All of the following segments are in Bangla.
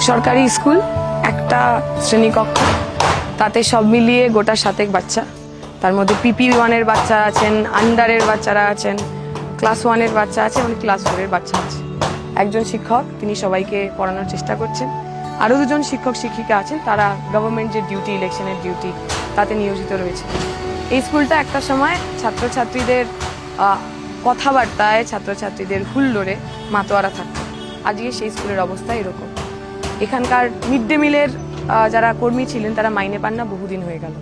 সরকারি স্কুল, একটা শ্রেণীকক্ষ, তাতে সব মিলিয়ে গোটা 7 বাচ্চা। তার মধ্যে পিপি 1-এর বাচ্চা আছেন, আন্ডারের বাচ্চারা আছেন, ক্লাস 1-এর বাচ্চা আছে এবং ক্লাস 4-এর বাচ্চা আছে। একজন শিক্ষক, তিনি সবাইকে পড়ানোর চেষ্টা করছেন। আরও 2জন শিক্ষক শিক্ষিকা আছেন, তারা গভর্নমেন্ট যে ডিউটি, ইলেকশনের ডিউটি, তাতে নিয়োজিত রয়েছে। এই স্কুলটা একটা সময় ছাত্রছাত্রীদের কথাবার্তায়, ছাত্রছাত্রীদের হুল্লোড়ে মাতোয়ারা থাকতো। আজকে সেই স্কুলের অবস্থা এরকম। এখানকার মিড ডে মিলের যারা কর্মী ছিলেন তারা মাইনে পান না, বহুদিন হয়ে গেল,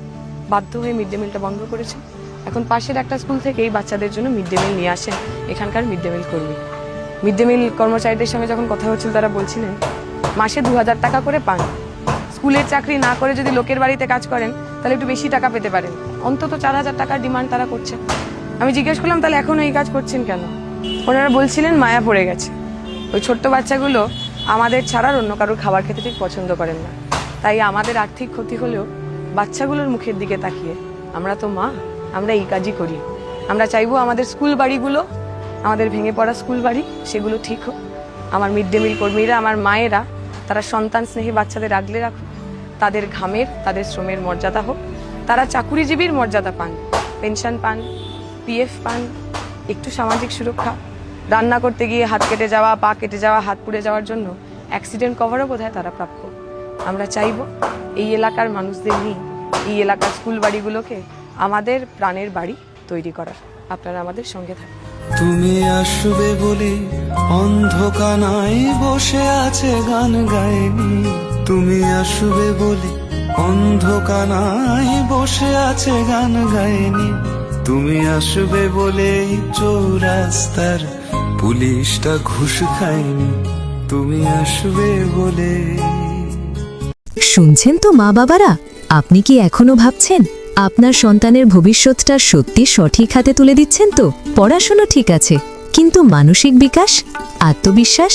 বাধ্য হয়ে মিড ডে মিলটা বন্ধ করেছে। এখন পাশের একটা স্কুল থেকে এই বাচ্চাদের জন্য মিড ডে মিল নিয়ে আসেন এখানকার মিড ডে মিল কর্মী। মিড ডে মিল কর্মচারীদের সঙ্গে যখন কথা হচ্ছিল তারা বলছিলেন মাসে 2000 টাকা করে পান। স্কুলের চাকরি না করে যদি লোকের বাড়িতে কাজ করেন তাহলে একটু বেশি টাকা পেতে পারেন, অন্তত 4000 টাকার ডিমান্ড তারা করছে। আমি জিজ্ঞেস করলাম তাহলে এখনো এই কাজ করছেন কেন? ওনারা বলছিলেন মায়া পড়ে গেছে। ওই ছোট্ট বাচ্চাগুলো আমাদের ছাড়ার অন্য কারোর খাবার খেতে ঠিক পছন্দ করেন না, তাই আমাদের আর্থিক ক্ষতি হলেও বাচ্চাগুলোর মুখের দিকে তাকিয়ে আমরা তো মা, আমরা এই কাজই করি। আমরা চাইবো আমাদের স্কুল বাড়িগুলো, আমাদের ভেঙে পড়া স্কুল বাড়ি, সেগুলো ঠিক হোক। আমার মিড ডে মিল কর্মীরা, আমার মায়েরা, তারা সন্তান স্নেহী বাচ্চাদের আগলে রাখুক, তাদের ঘামের, তাদের শ্রমের মর্যাদা হোক, তারা চাকুরিজীবীর মর্যাদা পান, পেনশন পান, পিএফ পান, একটু সামাজিক সুরক্ষা, রান্না করতে গিয়ে হাত কেটে যাওয়া, পা কেটে যাওয়া, হাত পুড়ে যাওয়ার জন্য অ্যাক্সিডেন্ট কভারও বোধহয় তারা প্রাপ্য। আমরা চাইবো এই এলাকার মানুষদের নিয়ে এই এলাকার স্কুল বাড়িগুলোকে আমাদের প্রাণের বাড়ি তৈরি করার। আপনারা আমাদের সঙ্গে থাকুন। তুমি আসবে বলে অন্ধকানায় বসে আছে গান গায়নি, তুমি আসবে বলে অন্ধকানায় বসে আছে গান গায়নি, তুমি আসবে বলে চৌরাস্তার পুলিশটা ঘুষ খায়নি, তুমি আসবে বলে। শুনছেন তো মা বাবারা, আপনি কি এখনো ভাবছেন আপনার সন্তানের ভবিষ্যৎটা সত্যি সঠিক হাতে তুলে দিচ্ছেন তো? পড়াশোনা ঠিক আছে, কিন্তু মানসিক বিকাশ, আত্মবিশ্বাস,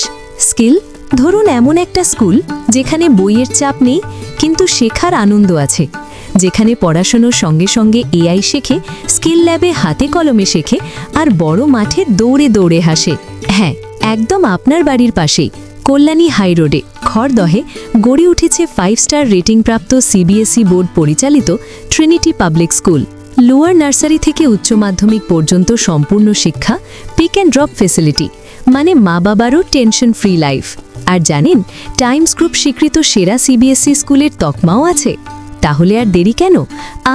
স্কিল? ধরুন এমন একটা স্কুল যেখানে বইয়ের চাপ নেই কিন্তু শেখার আনন্দ আছে, যেখানে পড়াশোনার সঙ্গে সঙ্গে এআই শেখে, স্কিল ল্যাবে হাতে কলমে শেখে, আর বড় মাঠে দৌড়ে দৌড়ে হাসে। হ্যাঁ, একদম আপনার বাড়ির পাশেই কল্যাণী হাই রোডে খড়দহে গড়ে উঠেছে 5 স্টার রেটিংপ্রাপ্ত সিবিএসই বোর্ড পরিচালিত Trinity public school. Lower nursery থেকে উচ্চ মাধ্যমিক পর্যন্ত সম্পূর্ণ শিক্ষা, পিক অ্যান্ড ড্রপ ফেসিলিটি, মানে মা বাবারও টেনশন ফ্রি লাইফ। আর জানেন, টাইমস গ্রুপ স্বীকৃত সেরা সিবিএসই স্কুলের তকমাও আছে। তাহলে আর দেরি কেন?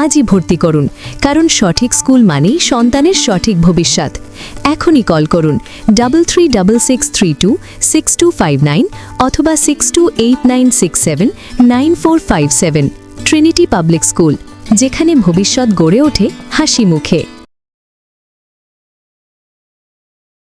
আজই ভর্তি করুন, কারণ সঠিক স্কুল মানেই সন্তানের সঠিক ভবিষ্যৎ। এখনই কল করুন 3366326259 অথবা 6289679457। ট্রিনিটি পাবলিক স্কুল, যেখানে ভবিষ্যৎ গড়ে ওঠে হাসি মুখে।